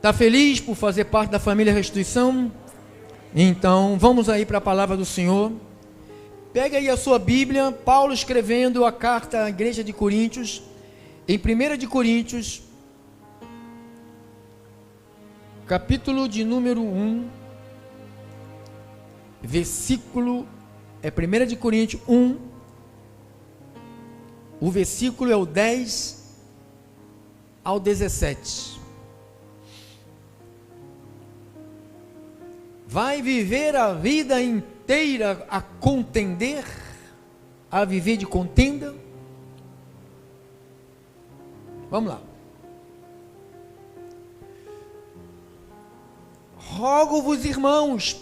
Está feliz por fazer parte da família Restituição? Então, vamos aí para a palavra do Senhor. Pega aí a sua Bíblia, Paulo escrevendo a carta à igreja de Coríntios, em 1 de Coríntios, capítulo de número 1, versículo, 1 de Coríntios 1, o versículo é o 10 ao 17. Vai viver a vida inteira a contender, a viver de contenda? Vamos lá. Rogo-vos, irmãos,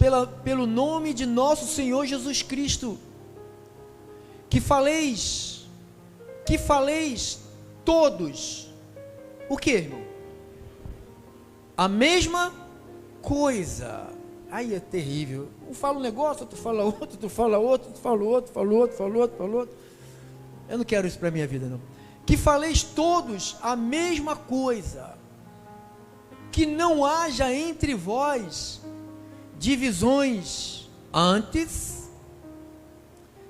pelo nome de nosso Senhor Jesus Cristo, que faleis todos. O que, irmão? A mesma coisa. Aí é terrível. Um fala um negócio, outro fala outro, tu fala outro, tu fala outro, fala outro, fala outro, fala outro. Eu não quero isso para a minha vida, não. Que faleis todos a mesma coisa, que não haja entre vós divisões, antes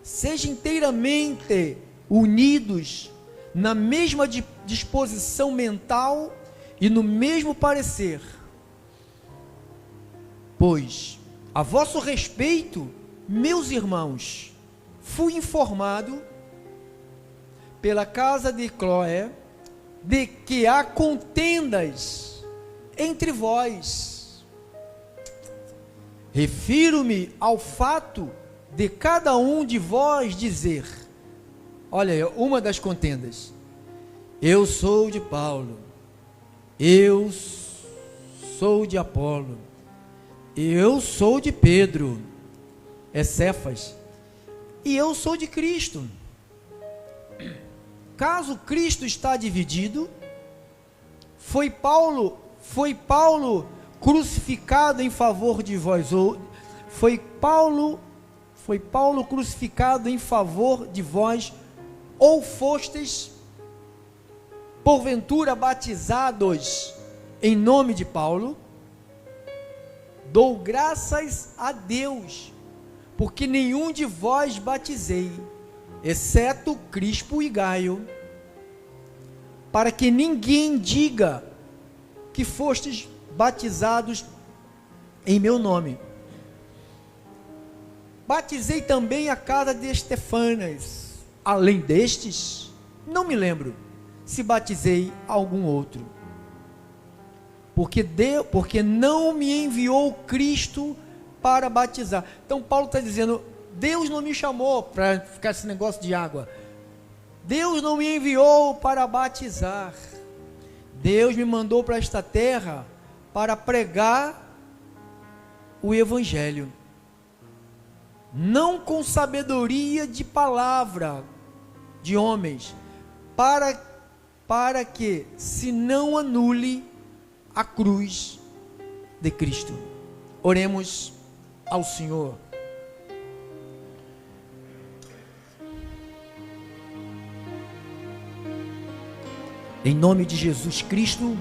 sejam inteiramente unidos na mesma disposição mental e no mesmo parecer. Pois, a vosso respeito, meus irmãos, fui informado pela casa de Cloé de que há contendas entre vós. Refiro-me ao fato de cada um de vós dizer: olha, uma das contendas, eu sou de Paulo, eu sou de Apolo, eu sou de Pedro, é Cefas, e eu sou de Cristo. Caso Cristo está dividido, foi Paulo crucificado em favor de vós, ou foi Paulo crucificado em favor de vós, ou fostes porventura batizados em nome de Paulo? Dou graças a Deus, porque nenhum de vós batizei, exceto Crispo e Gaio, para que ninguém diga que fostes batizados em meu nome. Batizei também a casa de Estefanas. Além destes, não me lembro se batizei algum outro. Porque não me enviou Cristo para batizar. Então Paulo está dizendo, Deus não me chamou para ficar esse negócio de água. Deus não me enviou para batizar. Deus me mandou para esta terra para pregar o Evangelho. Não com sabedoria de palavra de homens, para que se não anule a cruz de Cristo. Oremos ao Senhor. Em nome de Jesus Cristo,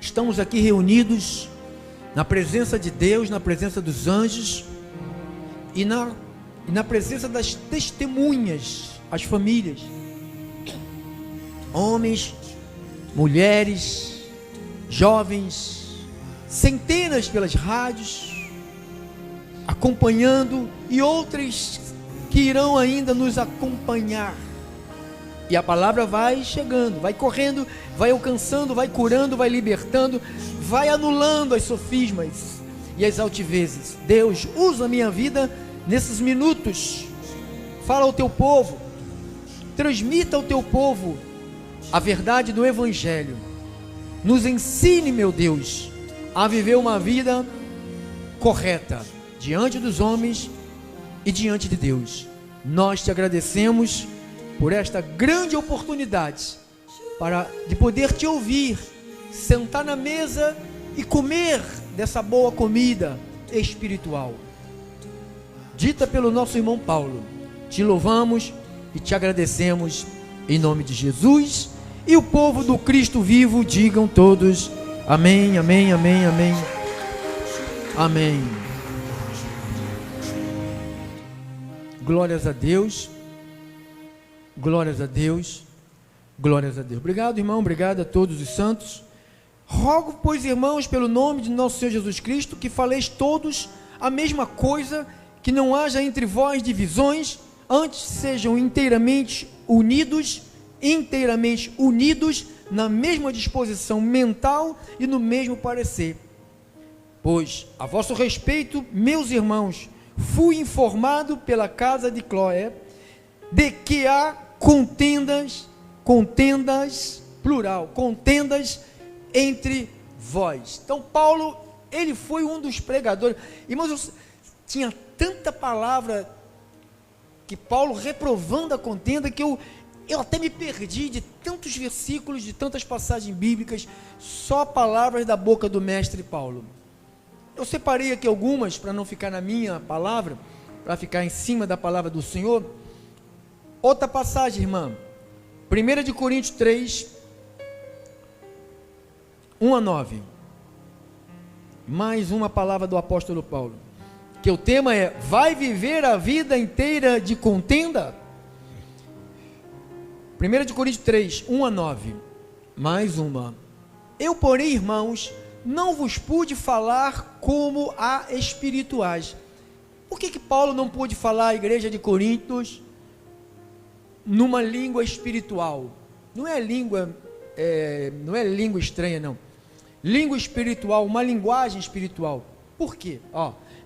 estamos aqui reunidos na presença de Deus, na presença dos anjos e na presença das testemunhas, as famílias, homens, mulheres, jovens, centenas pelas rádios, acompanhando, e outras que irão ainda nos acompanhar. E a palavra vai chegando, vai correndo, vai alcançando, vai curando, vai libertando, vai anulando as sofismas e as altivezes. Deus, usa a minha vida nesses minutos. Fala ao teu povo, transmita ao teu povo a verdade do Evangelho. Nos ensine, meu Deus, a viver uma vida correta diante dos homens e diante de Deus. Nós te agradecemos por esta grande oportunidade de poder te ouvir, sentar na mesa e comer dessa boa comida espiritual dita pelo nosso irmão Paulo. Te louvamos e te agradecemos em nome de Jesus, e o povo do Cristo vivo digam todos Amém, amém, amém, amém. Amém. Glórias a Deus. Glórias a Deus. Glórias a Deus. Obrigado, irmão. Obrigado a todos os santos. Rogo, pois, irmãos, pelo nome de nosso Senhor Jesus Cristo, que faleis todos a mesma coisa, que não haja entre vós divisões, antes sejam inteiramente unidos na mesma disposição mental e no mesmo parecer. Pois, a vosso respeito, meus irmãos, fui informado pela casa de Cloé, de que há contendas, plural, contendas entre vós. Então Paulo, ele foi um dos pregadores. Irmãos, tinha tanta palavra que Paulo reprovando a contenda, que eu até me perdi de tantos versículos, de tantas passagens bíblicas, só palavras da boca do mestre Paulo. Eu separei aqui algumas, para não ficar na minha palavra, para ficar em cima da palavra do Senhor. Outra passagem, irmã, 1 Coríntios 3, 1-9, mais uma palavra do apóstolo Paulo, que o tema é: vai viver a vida inteira de contenda? 1 Coríntios 3, 1-9, mais uma. Eu, porém, irmãos, não vos pude falar como a espirituais. Por que Paulo não pôde falar à igreja de Coríntios numa língua espiritual? Não é língua estranha, não. Língua espiritual, uma linguagem espiritual. Por quê?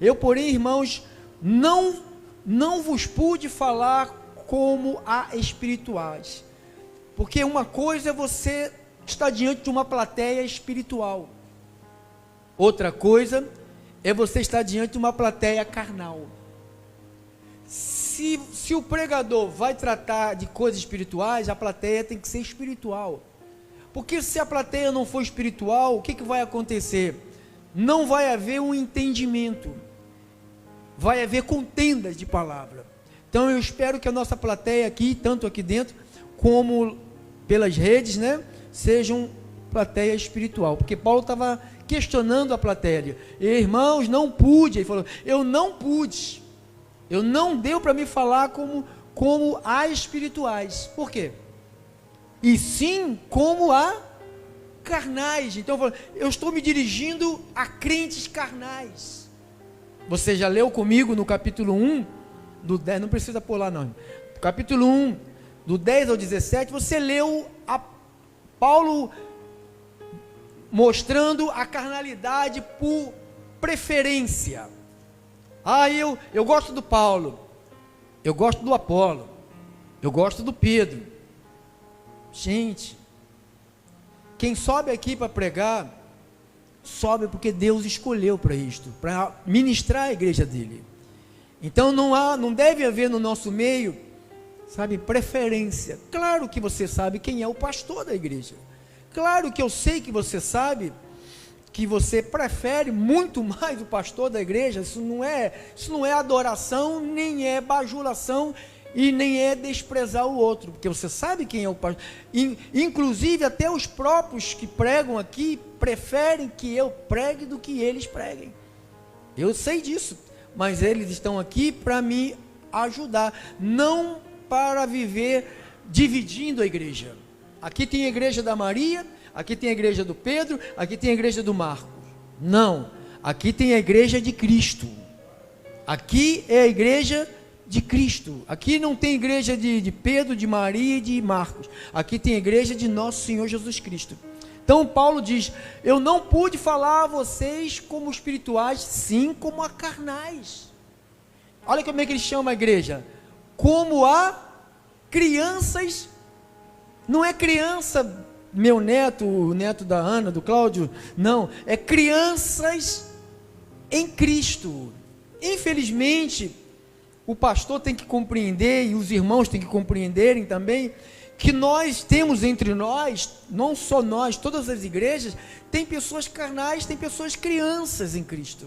Eu, porém, irmãos, não vos pude falar como a espirituais. Porque uma coisa é você estar diante de uma plateia espiritual. Outra coisa é você estar diante de uma plateia carnal. Se o pregador vai tratar de coisas espirituais, a plateia tem que ser espiritual. Porque se a plateia não for espiritual, o que vai acontecer? Não vai haver um entendimento. Vai haver contendas de palavra. Então eu espero que a nossa plateia aqui, tanto aqui dentro, como pelas redes, né, sejam plateia espiritual. Porque Paulo estava questionando a plateia. Irmãos, não pude. Ele falou, eu não pude. Eu não deu para me falar como a espirituais. Por quê? E sim como a carnais. Então eu estou me dirigindo a crentes carnais. Você já leu comigo no capítulo 1 do 10, não precisa pular não, capítulo 1 do 10 ao 17, você leu Paulo mostrando a carnalidade por preferência. Eu gosto do Paulo, eu gosto do Apolo, eu gosto do Pedro. Gente, quem sobe aqui para pregar, sobe porque Deus escolheu para isto, para ministrar a igreja dele. Então não deve haver no nosso meio, preferência. Claro que você sabe quem é o pastor da igreja. Claro que eu sei que você sabe que você prefere muito mais o pastor da igreja. Isso não é adoração, nem é bajulação e nem é desprezar o outro, porque você sabe quem é o pastor. Inclusive até os próprios que pregam aqui preferem que eu pregue do que eles preguem. Eu sei disso, mas eles estão aqui para me ajudar, não para viver dividindo a igreja. Aqui tem a igreja da Maria, aqui tem a igreja do Pedro, aqui tem a igreja do Marcos. Não, aqui tem a igreja de Cristo. Aqui é a igreja de Cristo. Aqui não tem igreja de Pedro, de Maria e de Marcos. Aqui tem a igreja de nosso Senhor Jesus Cristo. Então Paulo diz, eu não pude falar a vocês como espirituais, sim como a carnais. Olha como é que ele chama a igreja, como a crianças. Não é criança, meu neto, o neto da Ana, do Cláudio, não, é crianças em Cristo. Infelizmente, o pastor tem que compreender, e os irmãos têm que compreenderem também, que nós temos entre nós, não só nós, todas as igrejas, tem pessoas carnais, tem pessoas crianças em Cristo,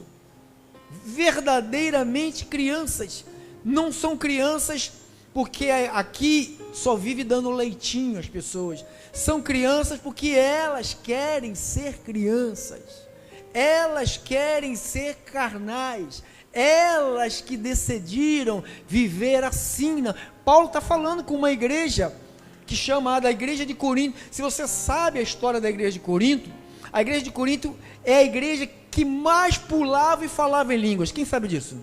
verdadeiramente crianças, não são crianças porque aqui só vive dando leitinho às pessoas. São crianças porque elas querem ser crianças, elas querem ser carnais, elas que decidiram viver assim. Paulo está falando com uma igreja que chamada a igreja de Corinto. Se você sabe a história da igreja de Corinto, a igreja de Corinto é a igreja que mais pulava e falava em línguas. Quem sabe disso?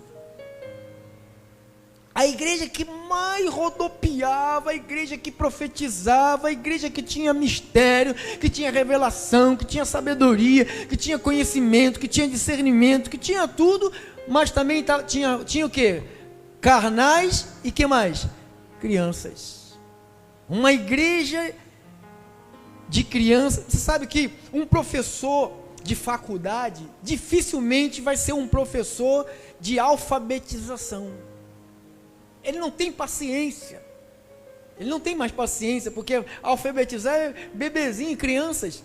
A igreja que mais rodopiava, a igreja que profetizava, a igreja que tinha mistério, que tinha revelação, que tinha sabedoria, que tinha conhecimento, que tinha discernimento, que tinha tudo, mas também tinha o quê? Carnais e que mais? Crianças. Uma igreja de crianças. Você sabe que um professor de faculdade dificilmente vai ser um professor de alfabetização. Ele não tem paciência, ele não tem mais paciência, porque alfabetizar é bebezinho, crianças.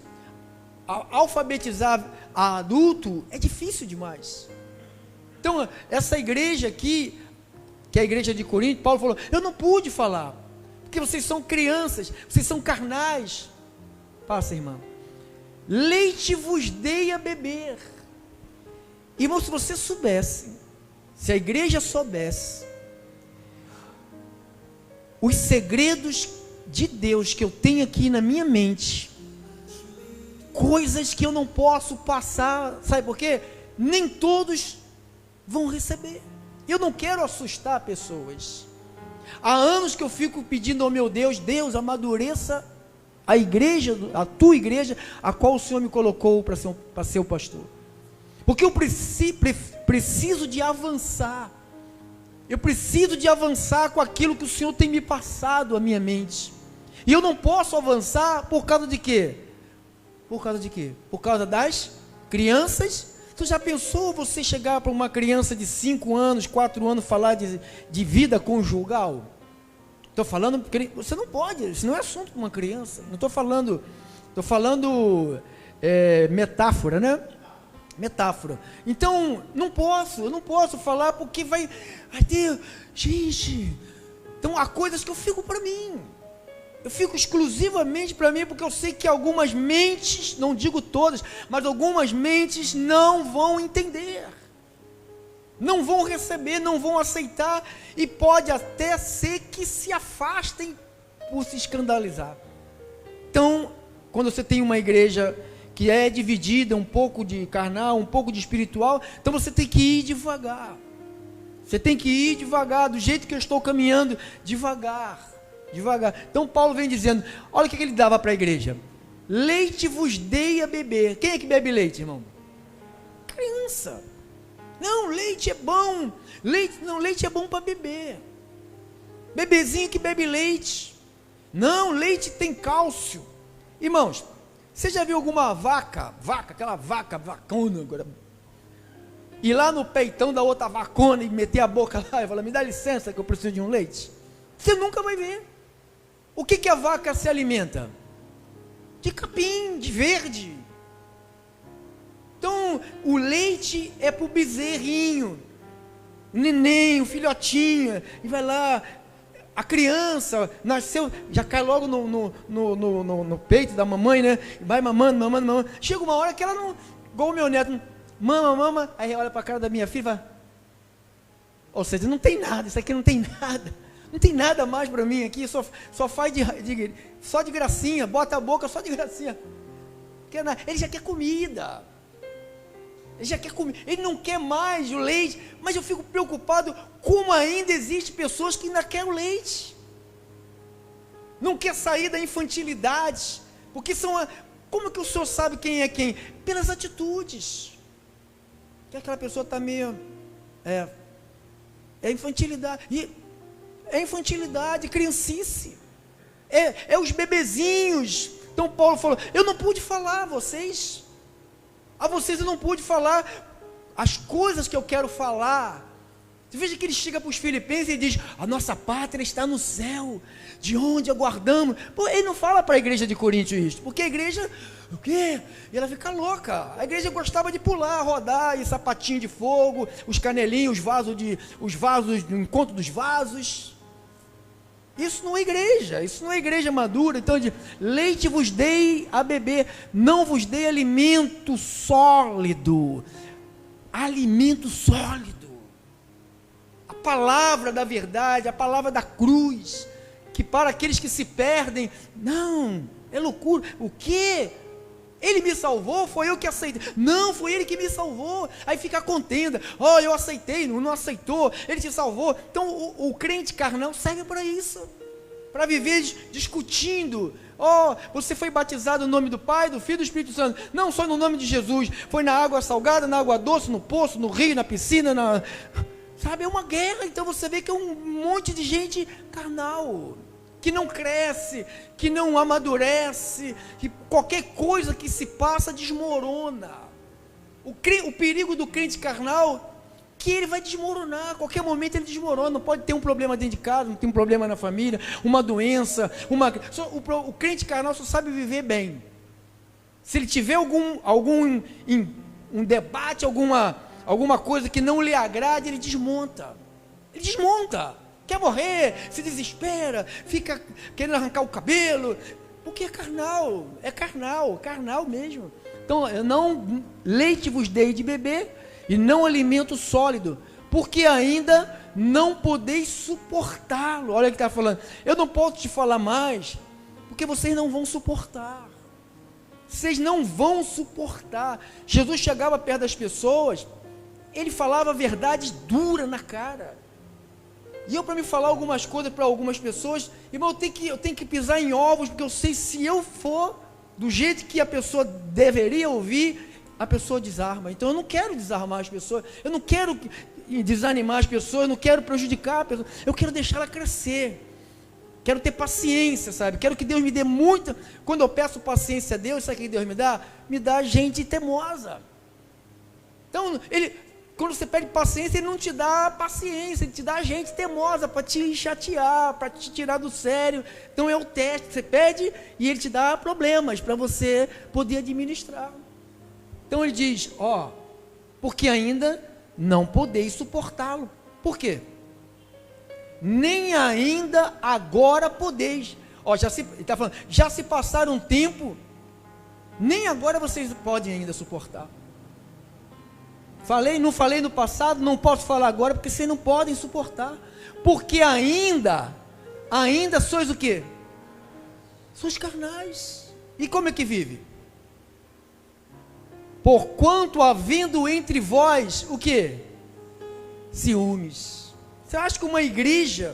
Alfabetizar adulto é difícil demais. Então, essa igreja aqui, que é a igreja de Corinto, Paulo falou: eu não pude falar, porque vocês são crianças, vocês são carnais. Passa, irmã. Leite vos dei a beber. Irmão, se você soubesse, se a igreja soubesse, os segredos de Deus que eu tenho aqui na minha mente, coisas que eu não posso passar, sabe por quê? Nem todos vão receber. Eu não quero assustar pessoas. Há anos que eu fico pedindo ao meu Deus: Deus, amadureça a igreja, a tua igreja, a qual o Senhor me colocou para ser o pastor. Porque eu preciso de avançar. Eu preciso de avançar com aquilo que o Senhor tem me passado à minha mente. E eu não posso avançar por causa de quê? Por causa de quê? Por causa das crianças. Tu já pensou você chegar para uma criança de 5 anos, 4 anos, falar de vida conjugal? Estou falando, você não pode, isso não é assunto para uma criança. Não estou falando, metáfora, né? Metáfora. Então, eu não posso falar porque vai ter, gente. Então, há coisas que eu fico para mim. Eu fico exclusivamente para mim, porque eu sei que algumas mentes, não digo todas, mas algumas mentes não vão entender, não vão receber, não vão aceitar, e pode até ser que se afastem por se escandalizar. Então, quando você tem uma igreja que é dividida, um pouco de carnal, um pouco de espiritual, então você tem que ir devagar. Você tem que ir devagar, do jeito que eu estou caminhando, devagar. Então Paulo vem dizendo, olha o que ele dava para a igreja: leite vos dei a beber. Quem é que bebe leite, irmão? Criança. Não, leite é bom. Leite é bom para beber. Bebezinho que bebe leite. Não, leite tem cálcio. Irmãos, você já viu alguma aquela vaca vacona agora, ir lá no peitão da outra vacona e meter a boca lá e falar: me dá licença que eu preciso de um leite? Você nunca vai ver. O que a vaca se alimenta? De capim, de verde. Então, o leite é para o bezerrinho, o neném, o filhotinho, e vai lá, a criança nasceu, já cai logo no peito da mamãe, né? Vai mamando. Chega uma hora que ela não, igual o meu neto, mama, aí olha para a cara da minha filha e fala: ou seja, não tem nada, isso aqui não tem nada. Não tem nada mais para mim aqui, só faz só de gracinha, bota a boca só de gracinha. Ele já quer comida. Ele não quer mais o leite. Mas eu fico preocupado como ainda existem pessoas que ainda querem o leite. Não quer sair da infantilidade. Porque como que o senhor sabe quem é quem? Pelas atitudes. Que aquela pessoa está meio... É infantilidade. É infantilidade, criancice. É os bebezinhos. Então Paulo falou: eu não pude falar a vocês eu não pude falar as coisas que eu quero falar. Você veja que ele chega para os filipenses e diz: a nossa pátria está no céu, de onde aguardamos. Pô, ele não fala para a igreja de Corinto isso, porque a igreja, o quê? E ela fica louca. A igreja gostava de pular, rodar, e sapatinho de fogo, os canelinhos, os vasos do encontro dos vasos. Isso não é igreja madura. Então, leite vos dei a beber, não vos dei alimento sólido. Alimento sólido. A palavra da verdade, a palavra da cruz, que para aqueles que se perdem, não, é loucura. O quê? Ele me salvou, foi eu que aceitei. Não, foi ele que me salvou. Aí fica a contenda. Eu aceitei, não aceitou, ele te salvou. Então o crente carnal serve para isso, para viver discutindo. Você foi batizado no nome do Pai, do Filho e do Espírito Santo. Não, só no nome de Jesus. Foi na água salgada, na água doce, no poço, no rio, na piscina, sabe, é uma guerra. Então você vê que é um monte de gente carnal, que não cresce, que não amadurece, que qualquer coisa que se passa desmorona. O perigo do crente carnal, que ele vai desmoronar, a qualquer momento ele desmorona. Não pode ter um problema dentro de casa, não tem um problema na família, uma doença, o crente carnal só sabe viver bem. Se ele tiver algum debate, alguma coisa que não lhe agrade, ele desmonta. Quer morrer, se desespera, fica querendo arrancar o cabelo, porque é carnal mesmo. Então, leite vos dei de beber, e não alimento sólido, porque ainda não podeis suportá-lo. Olha o que está falando. Eu não posso te falar mais, porque vocês não vão suportar. Vocês não vão suportar. Jesus chegava perto das pessoas, ele falava verdades duras na cara. E eu, para me falar algumas coisas para algumas pessoas, irmão, eu tenho que pisar em ovos, porque eu sei, se eu for do jeito que a pessoa deveria ouvir, a pessoa desarma. Então eu não quero desarmar as pessoas, eu não quero desanimar as pessoas, eu não quero prejudicar a pessoa, eu quero deixar ela crescer, quero ter paciência, sabe? Quero que Deus me dê muita. Quando eu peço paciência a Deus, sabe o que Deus me dá? Me dá gente teimosa. Então, quando você pede paciência, Ele não te dá paciência, Ele te dá gente teimosa para te chatear, para te tirar do sério. Então é o teste, você pede e Ele te dá problemas para você poder administrar. Então Ele diz, porque ainda não podeis suportá-lo. Por quê? Nem ainda agora podeis. Ele está falando, já se passaram um tempo, nem agora vocês podem ainda suportar. Não falei no passado, não posso falar agora, porque vocês não podem suportar. Porque ainda sois o quê? Sois carnais. E como é que vive? Porquanto havendo entre vós, o quê? Ciúmes. Você acha que uma igreja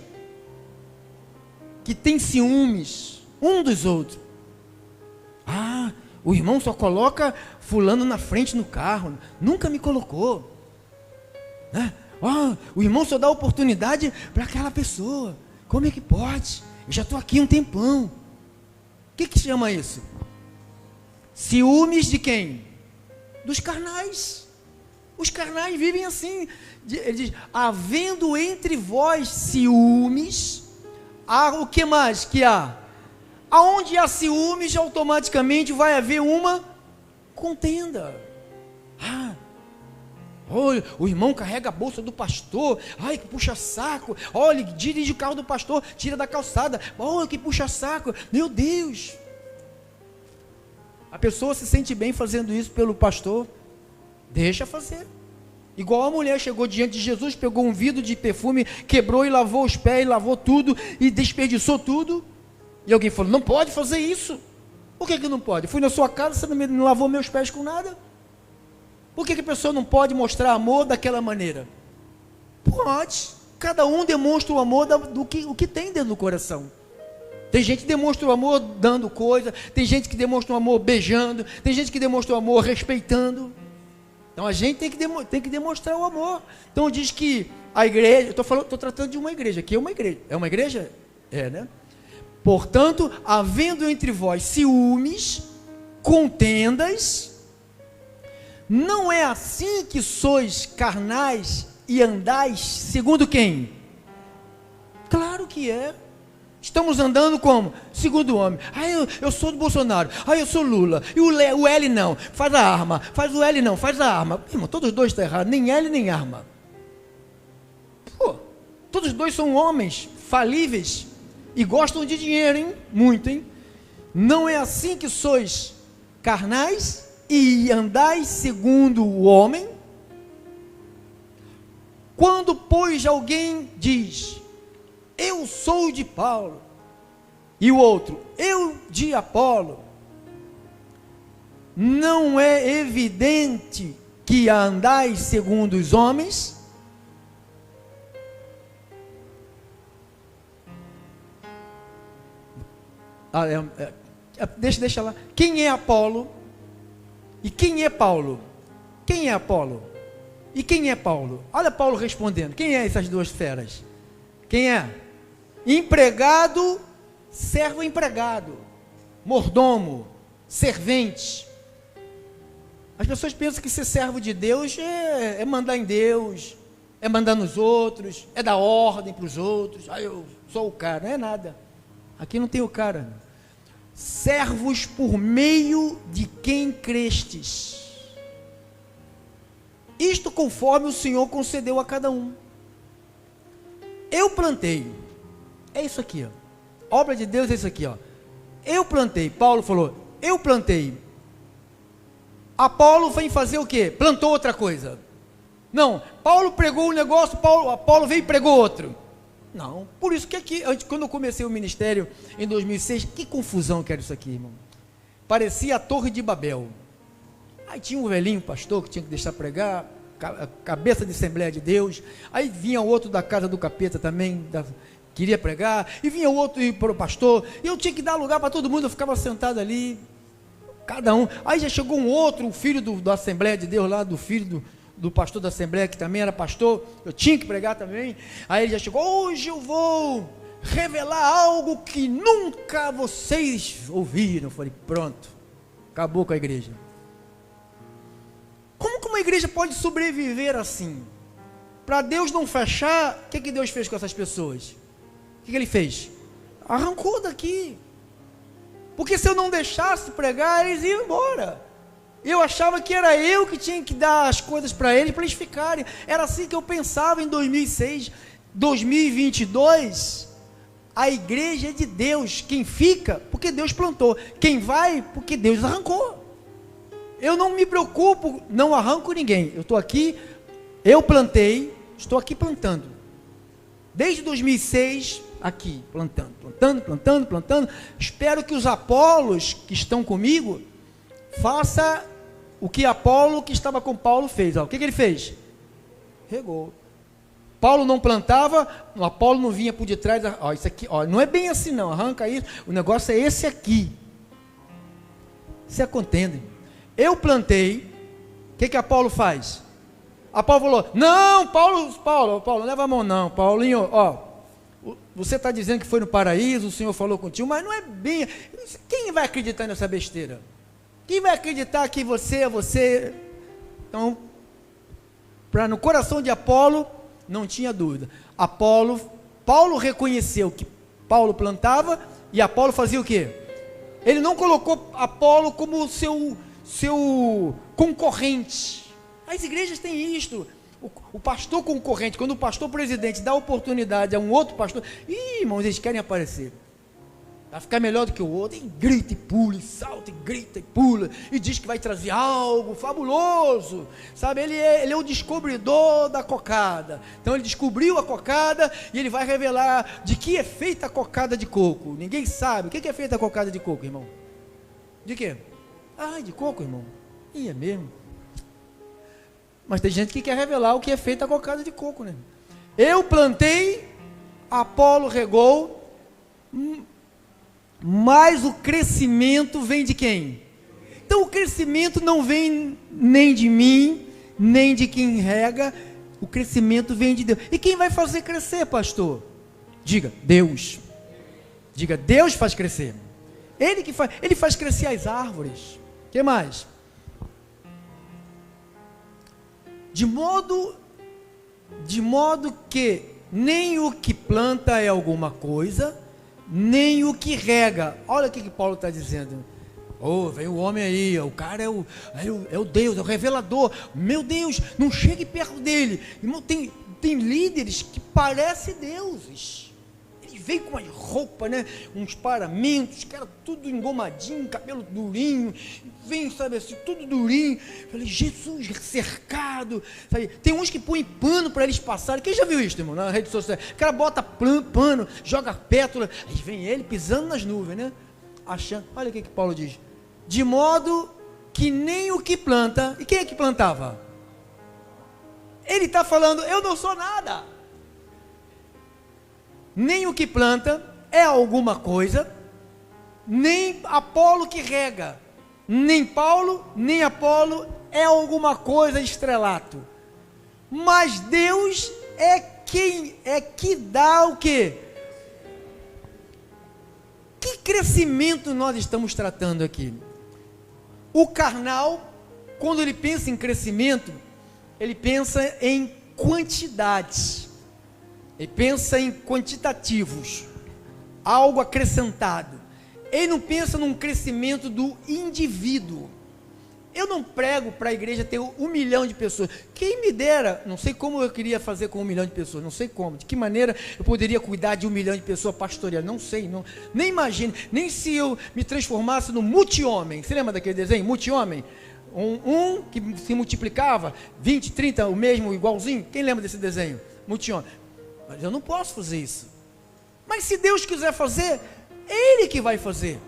que tem ciúmes um dos outros, o irmão só coloca fulano na frente no carro, nunca me colocou, né? O irmão só dá oportunidade para aquela pessoa, como é que pode? Eu já estou aqui um tempão. O que chama isso? Ciúmes de quem? Dos carnais. Os carnais vivem assim. Ele diz, havendo entre vós ciúmes, o que mais que há? Aonde há ciúmes, automaticamente vai haver uma contenda. O irmão carrega a bolsa do pastor, que puxa saco. Olha, ele dirige o carro do pastor, tira da calçada. Olha, que puxa saco. Meu Deus. A pessoa se sente bem fazendo isso pelo pastor, deixa fazer. Igual a mulher chegou diante de Jesus, pegou um vidro de perfume, quebrou e lavou os pés, lavou tudo e desperdiçou tudo. E alguém falou, não pode fazer isso. Por que não pode? Fui na sua casa, você não lavou meus pés com nada. Por que a pessoa não pode mostrar amor daquela maneira? Pode. Cada um demonstra o amor do que tem dentro do coração. Tem gente que demonstra o amor dando coisa, tem gente que demonstra o amor beijando, tem gente que demonstra o amor respeitando. Então a gente tem que demonstrar o amor. Então diz que a igreja, estou tratando de uma igreja, aqui é uma igreja. É uma igreja? É, né? Portanto, havendo entre vós ciúmes, contendas, não é assim que sois carnais e andais segundo quem? Claro que é. Estamos andando como? Segundo o homem. Eu sou do Bolsonaro. Eu sou Lula. E o L não. Faz a arma. Faz o L não. Faz a arma. Irmão, todos os dois estão errados. Nem L nem arma. Todos os dois são homens falíveis. e gostam de dinheiro, hein? Muito, hein? Não é assim que sois carnais e andais segundo o homem? Quando, pois, alguém diz, eu sou de Paulo, e o outro, eu de Apolo, não é evidente que andais segundo os homens? Deixa lá. Quem é Apolo? E quem é Paulo? Quem é Apolo? E quem é Paulo? Olha Paulo respondendo. Quem é essas duas feras? Quem é? Empregado, servo empregado, mordomo, servente. As pessoas pensam que ser servo de Deus é mandar em Deus, é mandar nos outros, é dar ordem para os outros. Eu sou o cara. Não é nada. Aqui não tem o cara. Servos por meio de quem crestes. Isto conforme o Senhor concedeu a cada um. Eu plantei. É isso aqui, ó. A obra de Deus é isso aqui, ó. Eu plantei. Paulo falou, eu plantei. Apolo vem fazer o quê? Plantou outra coisa. Não, Paulo pregou um negócio, Apolo veio e pregou outro. Não, por isso que aqui, quando eu comecei o ministério em 2006, que confusão que era isso aqui, irmão. Parecia a Torre de Babel. Aí tinha um velhinho pastor que tinha que deixar pregar, cabeça de Assembleia de Deus. Aí vinha outro da casa do capeta também, queria pregar. E vinha outro para o pastor. E eu tinha que dar lugar para todo mundo, eu ficava sentado ali, cada um. Aí já chegou um outro, o filho da Assembleia de Deus lá, do filho do pastor da Assembleia, que também era pastor, eu tinha que pregar também. Aí ele já chegou, hoje eu vou revelar algo que nunca vocês ouviram. Eu falei, pronto, acabou com a igreja. Como que uma igreja pode sobreviver assim? Para Deus não fechar, o que Deus fez com essas pessoas? O que ele fez? Arrancou daqui. Porque se eu não deixasse pregar, eles iam embora. Eu achava que era eu que tinha que dar as coisas para eles ficarem. Era assim que eu pensava em 2006. 2022, a igreja é de Deus. Quem fica, porque Deus plantou. Quem vai, porque Deus arrancou. Eu não me preocupo, não arranco ninguém. Eu estou aqui, eu plantei, estou aqui plantando. Desde 2006, aqui, plantando. Espero que os Apolos que estão comigo faça o que Apolo, que estava com Paulo, fez. O que ele fez? Regou. Paulo não plantava, o Apolo não vinha por detrás. Isso aqui, não é bem assim não, arranca isso. O negócio é esse aqui. Se contendem. Eu plantei. O que Apolo faz? Apolo falou, não, Paulo, leva a mão não, Paulinho, você está dizendo que foi no paraíso, o Senhor falou contigo, mas não é bem. Quem vai acreditar nessa besteira? Quem vai acreditar que você é você? Então, no coração de Apolo, não tinha dúvida. Paulo reconheceu que Paulo plantava e Apolo fazia o quê? Ele não colocou Apolo como seu concorrente. As igrejas têm isto. O pastor concorrente, quando o pastor presidente dá oportunidade a um outro pastor, irmãos, eles querem aparecer. Vai ficar melhor do que o outro, e grita e pula, e salta, e grita e pula, e diz que vai trazer algo fabuloso, sabe, ele é o descobridor da cocada, então ele descobriu a cocada, e ele vai revelar de que é feita a cocada de coco. Ninguém sabe, o que é feita a cocada de coco, irmão? De quê? De coco, irmão, é mesmo, mas tem gente que quer revelar o que é feita a cocada de coco, né? Eu plantei, Apolo regou, mas o crescimento vem de quem? Então o crescimento não vem nem de mim, nem de quem rega, o crescimento vem de Deus. E quem vai fazer crescer, pastor? Diga, Deus. Diga, Deus faz crescer. Ele faz crescer as árvores. O que mais? De modo que nem o que planta é alguma coisa, nem o que rega. Olha o que Paulo está dizendo. Vem o homem aí, o cara é o Deus, é o revelador. Meu Deus, não chegue perto dele. Irmão, tem líderes que parecem deuses. Eles veio com umas roupas, né? Uns paramentos, cara, tudo engomadinho, cabelo durinho, vem, sabe assim, tudo durinho. Falei, Jesus, cercado, sabe? Tem uns que põem pano para eles passarem. Quem já viu isso, irmão, na rede social? O cara bota pano, joga pétala, aí vem ele pisando nas nuvens, né? Achando, olha o que Paulo diz, de modo que nem o que planta, e quem é que plantava? Ele está falando, eu não sou nada. Nem o que planta é alguma coisa, nem Apolo que rega, nem Paulo, nem Apolo é alguma coisa estrelato, mas Deus é quem é que dá o quê? Que crescimento nós estamos tratando aqui? O carnal, quando ele pensa em crescimento, ele pensa em quantidades, ele pensa em quantitativos, algo acrescentado. Ele não pensa num crescimento do indivíduo. Eu não prego para a igreja ter 1 milhão de pessoas. Quem me dera, não sei como eu queria fazer com 1 milhão de pessoas, não sei como, de que maneira eu poderia cuidar de 1 milhão de pessoas pastoreando, não sei, nem imagine, nem se eu me transformasse no multi-homem. Você lembra daquele desenho, multi-homem? Um que se multiplicava, 20, 30, o mesmo, igualzinho. Quem lembra desse desenho? Multi-homem. Mas eu não posso fazer isso. Mas se Deus quiser fazer, Ele que vai fazer.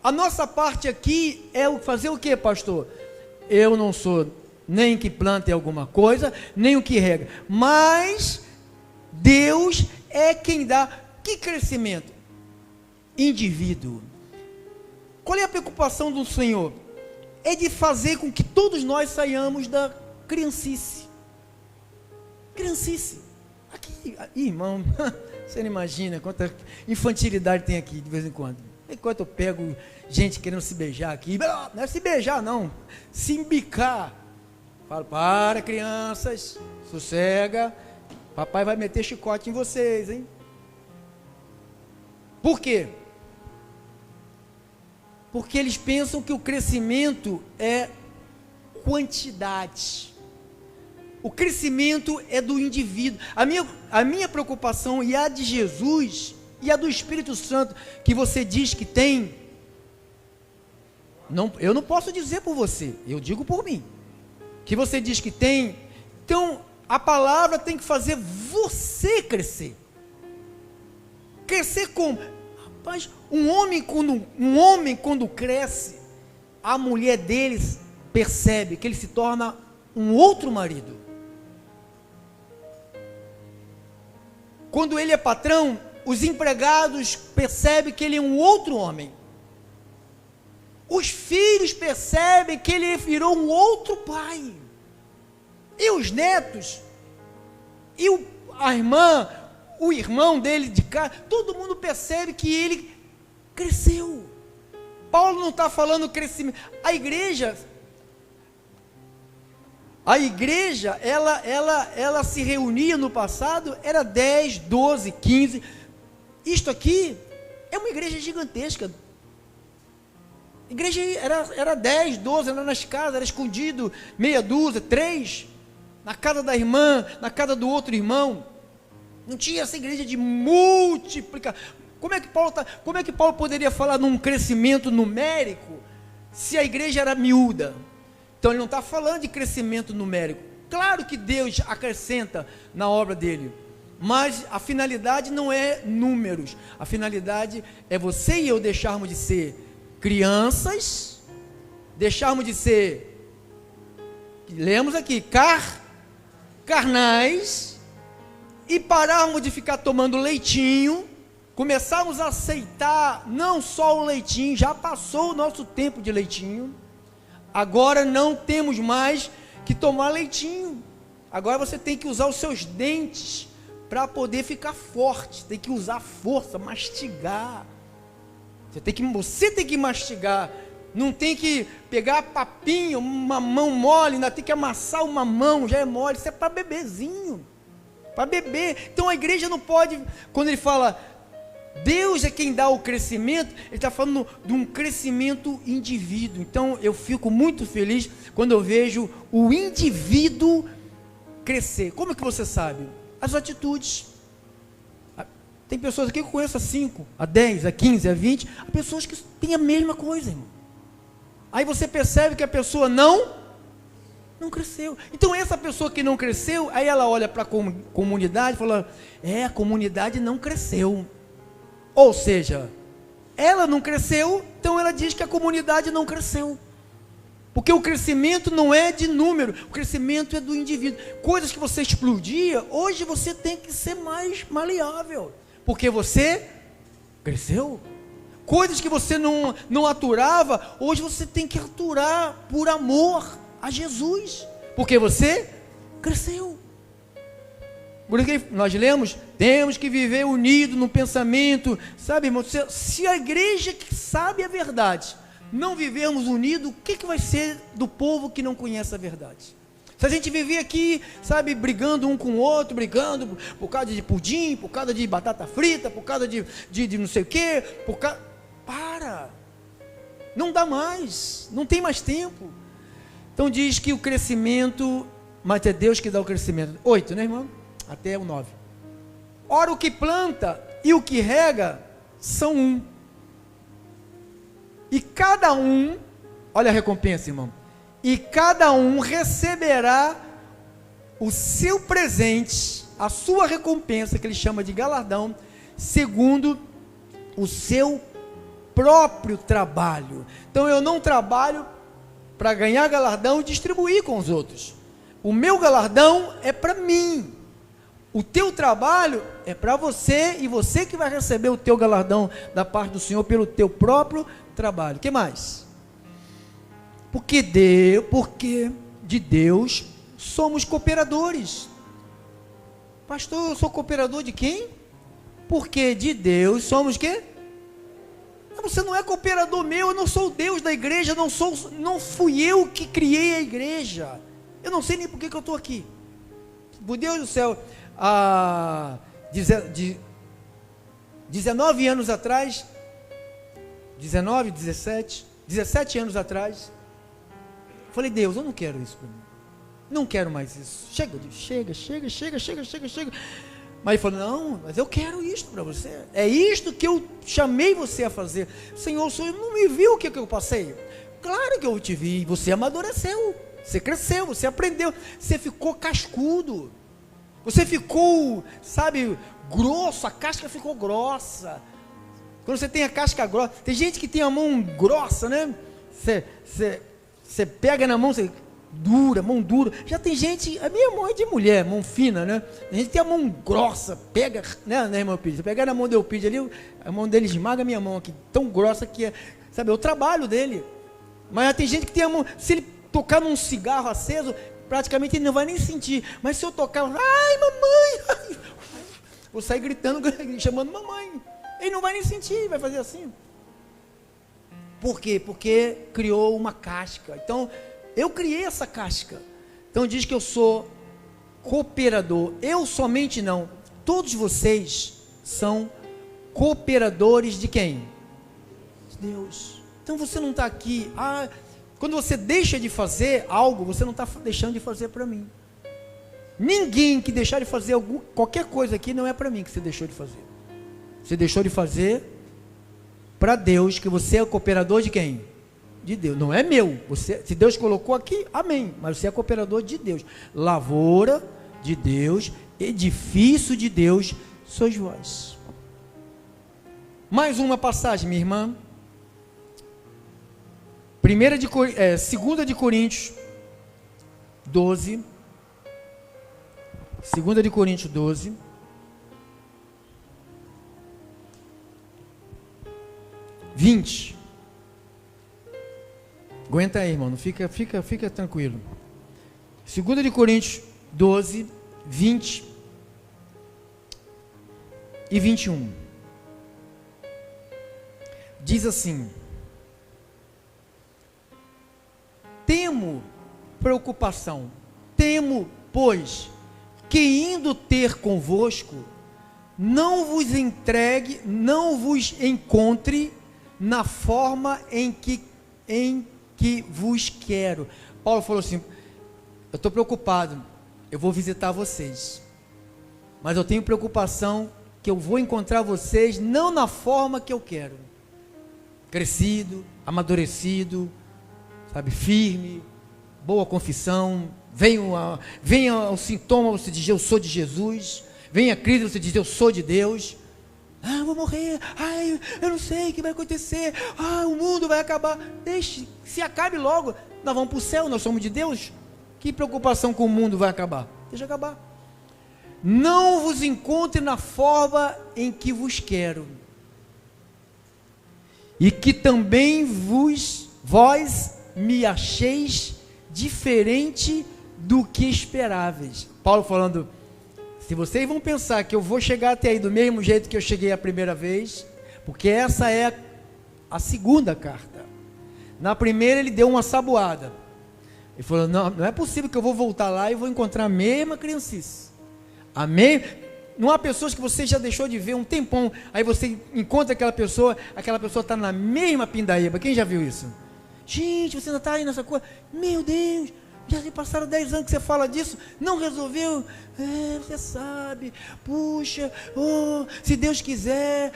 A nossa parte aqui é fazer o que, pastor? Eu não sou nem que plante alguma coisa, nem o que rega, mas Deus é quem dá. Que crescimento? Indivíduo. Qual é a preocupação do Senhor? É de fazer com que todos nós saiamos da criancice. Criancice. Aqui, irmão, você não imagina quanta infantilidade tem aqui de vez em quando. Enquanto eu pego gente querendo se beijar aqui, não é se beijar não, se embicar. Falo, para crianças, sossega, papai vai meter chicote em vocês, hein? Por quê? Porque eles pensam que o crescimento é quantidade. O crescimento é do indivíduo. A minha preocupação e a de Jesus e a do Espírito Santo, que você diz que tem, eu não posso dizer por você, eu digo por mim, que você diz que tem. Então a palavra tem que fazer você crescer. Crescer como? Rapaz, um homem quando cresce, a mulher dele percebe que ele se torna um outro marido. Quando ele é patrão, os empregados percebem que ele é um outro homem. Os filhos percebem que ele virou um outro pai. E os netos, e a irmã, o irmão dele de casa, todo mundo percebe que ele cresceu. Paulo não está falando crescimento. A igreja, ela se reunia no passado, era 10, 12, 15. Isto aqui é uma igreja gigantesca. A igreja era 10, 12, era nas casas, era escondido, meia dúzia, 3, na casa da irmã, na casa do outro irmão. Não tinha essa igreja de multiplicar. Como é que Paulo poderia falar num crescimento numérico, se a igreja era miúda? Então ele não está falando de crescimento numérico. Claro que Deus acrescenta na obra dele, mas a finalidade não é números. A finalidade é você e eu deixarmos de ser crianças, deixarmos de ser, lemos aqui, carnais, e pararmos de ficar tomando leitinho, começarmos a aceitar não só o leitinho, já passou o nosso tempo de leitinho, agora não temos mais que tomar leitinho, agora você tem que usar os seus dentes para poder ficar forte, tem que usar força, mastigar, você tem que mastigar, não tem que pegar papinho, uma mão mole, ainda tem que amassar uma mão, já é mole, isso é para bebezinho, para beber. Então a igreja não pode, quando ele fala, Deus é quem dá o crescimento, ele está falando de um crescimento indivíduo. Então eu fico muito feliz quando eu vejo o indivíduo crescer. Como é que você sabe? As atitudes. Tem pessoas aqui que eu conheço há 5, há 10, há 15, há 20, há pessoas que têm a mesma coisa, irmão. Aí você percebe que a pessoa não cresceu. Então essa pessoa que não cresceu, aí ela olha para a comunidade e fala, a comunidade não cresceu. Ou seja, ela não cresceu, então ela diz que a comunidade não cresceu. Porque o crescimento não é de número, o crescimento é do indivíduo. Coisas que você explodia, hoje você tem que ser mais maleável, porque você cresceu. Coisas que você não aturava, hoje você tem que aturar por amor a Jesus, porque você cresceu. Por isso que nós lemos, temos que viver unido no pensamento, sabe, irmão? Se a igreja que sabe a verdade não vivermos unidos, o que vai ser do povo que não conhece a verdade? Se a gente viver aqui, sabe, brigando um com o outro, brigando por causa de pudim, por causa de batata frita, por causa de não sei o quê, para, não dá mais, não tem mais tempo. Então diz que o crescimento, mas é Deus que dá o crescimento. 8, né, irmão? Até o 9. Ora, o que planta e o que rega são um. E cada um, olha a recompensa, irmão. E cada um receberá o seu presente, a sua recompensa, que ele chama de galardão, segundo o seu próprio trabalho. Então eu não trabalho para ganhar galardão e distribuir com os outros. O meu galardão é para mim. O teu trabalho é para você, e você que vai receber o teu galardão da parte do Senhor pelo teu próprio trabalho. O que mais? Porque de Deus somos cooperadores. Pastor, eu sou cooperador de quem? Porque de Deus somos quê? Você não é cooperador meu, eu não sou o Deus da igreja, não fui eu que criei a igreja. Eu não sei nem por que eu estou aqui. Por Deus do céu, há 19 anos atrás, 19, 17 anos atrás, falei, Deus, eu não quero isso para mim. Não quero mais isso. Chega. Mas ele falou, não, mas eu quero isto para você. É isto que eu chamei você a fazer. Senhor, o Senhor não me viu o que eu passei? Claro que eu te vi. Você amadureceu, você cresceu, você aprendeu, você ficou cascudo. Você ficou, sabe, grosso, a casca ficou grossa. Quando você tem a casca grossa, tem gente que tem a mão grossa, né? Você pega na mão, você mão dura. Já tem gente, a minha mão é de mulher, mão fina, né? A gente tem a mão grossa, pega, né, irmão Eupides? Se pegar na mão do Eupides ali, a mão dele esmaga a minha mão aqui, tão grossa que é, sabe, é o trabalho dele. Mas já tem gente que tem a mão, se ele tocar num cigarro aceso, praticamente ele não vai nem sentir. Mas se eu tocar, ai mamãe, vou sair gritando, chamando mamãe. Ele não vai nem sentir, vai fazer assim. Por quê? Porque criou uma casca. Então, eu criei essa casca. Então diz que eu sou cooperador. Eu somente não. Todos vocês são cooperadores de quem? De Deus. Então você não está aqui. Quando você deixa de fazer algo, você não está deixando de fazer para mim. Ninguém que deixar de fazer qualquer coisa aqui não é para mim que você deixou de fazer. Você deixou de fazer para Deus, que você é cooperador de quem? De Deus, não é meu. Se Deus colocou aqui, amém, mas você é cooperador de Deus, lavoura de Deus, edifício de Deus, sois vós. Mais uma passagem, minha irmã, 2 de Coríntios 12, 2 de Coríntios 12, (20). Aguenta aí, irmão, não fica tranquilo. 2 de Coríntios 12, 20 e 21. Diz assim: temo preocupação, pois, que indo ter convosco, não vos encontre na forma em que vos quero. Paulo falou assim: eu estou preocupado, eu vou visitar vocês, mas eu tenho preocupação que eu vou encontrar vocês não na forma que eu quero. Crescido, amadurecido, sabe, firme, boa confissão. Venha ao sintoma, você diz, eu sou de Jesus. Venha a crise, você diz, eu sou de Deus. Ah, eu vou morrer. Ai, eu não sei o que vai acontecer. Ah, o mundo vai acabar. Deixe, se acabe logo. Nós vamos para o céu, nós somos de Deus. Que preocupação com o mundo vai acabar? Deixa acabar. Não vos encontre na forma em que vos quero, e que também vós me acheis diferente do que esperáveis. Paulo falando, se vocês vão pensar que eu vou chegar até aí do mesmo jeito que eu cheguei a primeira vez, porque essa é a segunda carta. Na primeira ele deu uma saboada. Ele falou, não é possível que eu vou voltar lá e vou encontrar a mesma criancice. Amém? Não há pessoas que você já deixou de ver um tempão, aí você encontra aquela pessoa está na mesma pindaíba. Quem já viu isso? Gente, você ainda está aí nessa coisa, meu Deus, já se passaram 10 anos que você fala disso, não resolveu, você sabe, puxa, se Deus quiser,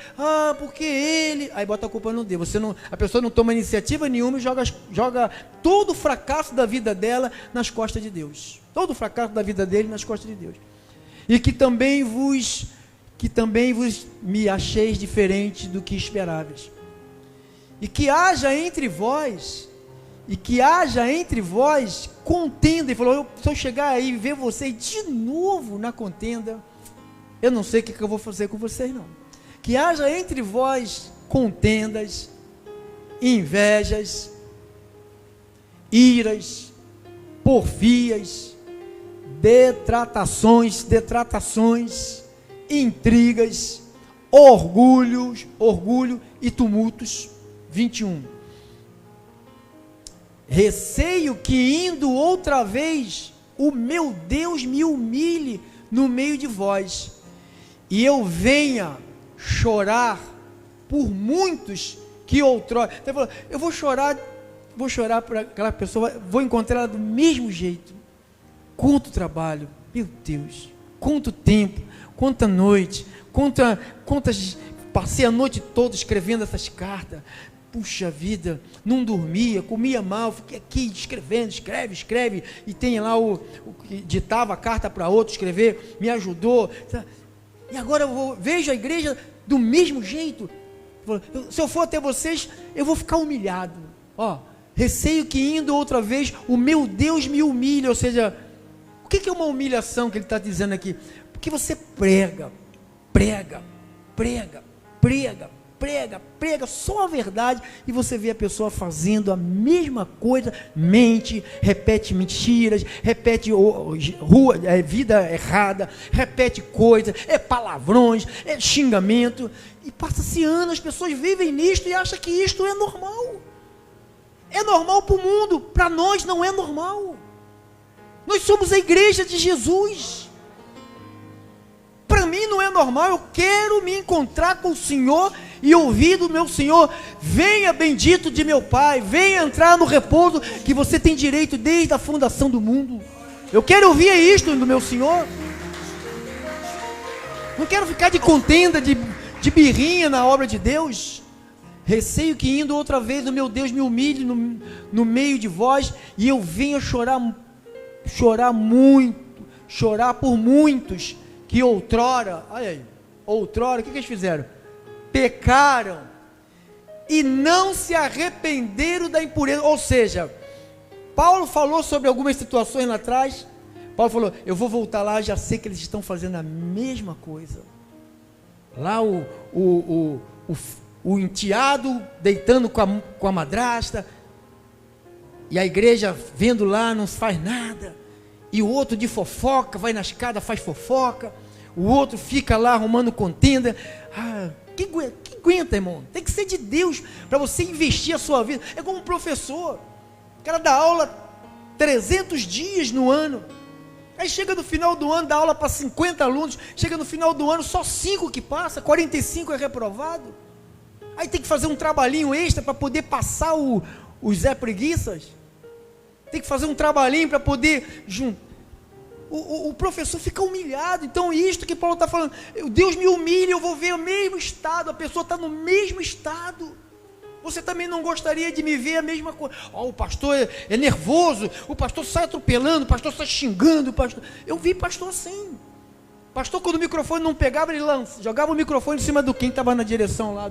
porque Ele, aí bota a culpa no Deus, a pessoa não toma iniciativa nenhuma e joga todo o fracasso da vida dela nas costas de Deus, todo o fracasso da vida dele nas costas de Deus. E que também vos me acheis diferente do que esperáveis. E que haja entre vós contenda. Ele falou, se eu chegar aí e ver vocês de novo na contenda, eu não sei o que eu vou fazer com vocês não. Que haja entre vós contendas, invejas, iras, porfias, detratações, intrigas, orgulho e tumultos. 21. Receio que indo outra vez o meu Deus me humilhe no meio de vós, e eu venha chorar por muitos que outrora. Então, falou, eu vou chorar por aquela pessoa, vou encontrar ela do mesmo jeito. Quanto trabalho, meu Deus, quanto tempo, quanta noite, quantas passei a noite toda escrevendo essas cartas. Puxa vida, não dormia, comia mal, fiquei aqui escrevendo, escreve, e tem lá o que ditava a carta para outro escrever, me ajudou, e agora vejo a igreja do mesmo jeito. Se eu for até vocês, eu vou ficar humilhado. Receio que indo outra vez, o meu Deus me humilhe. Ou seja, o que é uma humilhação que ele está dizendo aqui? Porque você prega só a verdade, e você vê a pessoa fazendo a mesma coisa, mente, repete mentiras, repete vida errada, repete coisas, palavrões, xingamento, e passa-se anos, as pessoas vivem nisto e acham que isto é normal. É normal para o mundo, para nós não é normal. Nós somos a igreja de Jesus. Para mim não é normal. Eu quero me encontrar com o Senhor e ouvir do meu Senhor: venha bendito de meu Pai, venha entrar no repouso que você tem direito desde a fundação do mundo. Eu quero ouvir isto do meu Senhor. Não quero ficar de contenda, de birrinha na obra de Deus. Receio que indo outra vez o meu Deus me humilhe no meio de vós, e eu venha chorar por muitos que outrora, olha aí, o que eles fizeram? Pecaram e não se arrependeram da impureza. Ou seja, Paulo falou sobre algumas situações lá atrás. Paulo falou: eu vou voltar lá, já sei que eles estão fazendo a mesma coisa. Lá o enteado deitando com a madrasta, e a igreja vendo lá, não faz nada. E o outro de fofoca, vai na escada, faz fofoca. O outro fica lá arrumando contenda. Que aguenta, irmão? Tem que ser de Deus para você investir a sua vida. É como um professor. O cara dá aula 300 dias no ano. Aí chega no final do ano, dá aula para 50 alunos. Chega no final do ano, só 5 que passa, 45 é reprovado. Aí tem que fazer um trabalhinho extra para poder passar os Zé Preguiças. Tem que fazer um trabalhinho para poder juntar. o professor fica humilhado. Então, isto que Paulo está falando, Deus me humilha, eu vou ver o mesmo estado, a pessoa está no mesmo estado. Você também não gostaria de me ver a mesma coisa? O pastor é nervoso, o pastor sai atropelando, o pastor sai xingando, o pastor... Eu vi pastor assim. Pastor, quando o microfone não pegava, ele jogava o microfone em cima do quem estava na direção lá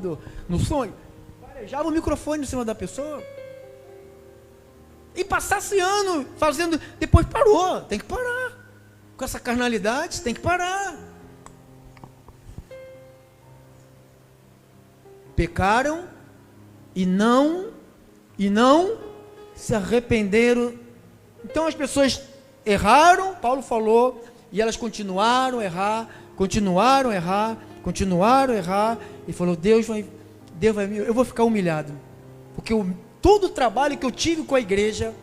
no sonho. Varejava o microfone em cima da pessoa. E passasse ano fazendo, depois parou, tem que parar. Com essa carnalidade, tem que parar. Pecaram e não se arrependeram. Então as pessoas erraram, Paulo falou, e elas continuaram a errar, e falou, Deus vai, eu vou ficar humilhado, porque todo o trabalho que eu tive com a igreja,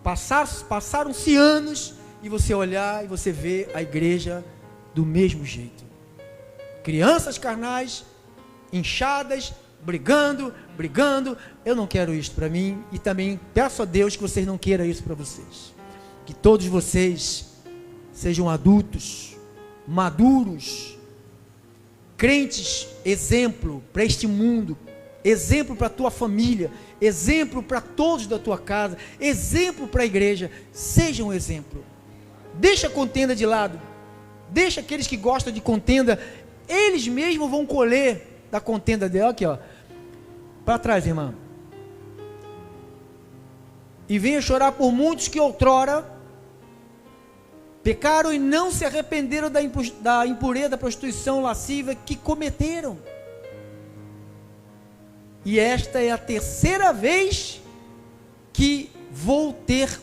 passaram-se anos, e você olhar e você vê a igreja do mesmo jeito, crianças carnais, inchadas, brigando, eu não quero isso para mim, e também peço a Deus que vocês não queiram isso para vocês, que todos vocês sejam adultos, maduros, crentes, exemplo para este mundo, exemplo para a tua família, exemplo para todos da tua casa, exemplo para a igreja. Seja um exemplo. Deixa a contenda de lado, deixa aqueles que gostam de contenda, eles mesmos vão colher da contenda dela. Aqui, ó, para trás, irmã. E venha chorar por muitos que outrora pecaram e não se arrependeram da impureza, da prostituição lasciva que cometeram. E esta é a terceira vez que vou ter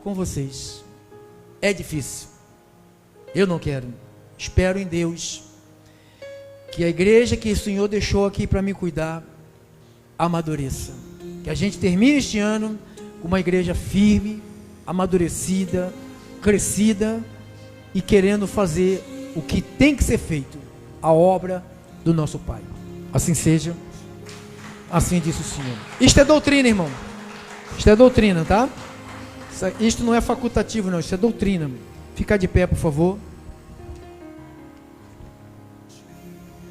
com vocês. É difícil. Eu não quero. Espero em Deus que a igreja que o Senhor deixou aqui para me cuidar amadureça. Que a gente termine este ano com uma igreja firme, amadurecida, crescida e querendo fazer o que tem que ser feito, a obra do nosso Pai. Assim seja, assim disse o Senhor. Isto é doutrina, irmão. Isto é doutrina, tá? Isto não é facultativo, não. Isto é doutrina. Fica de pé, por favor.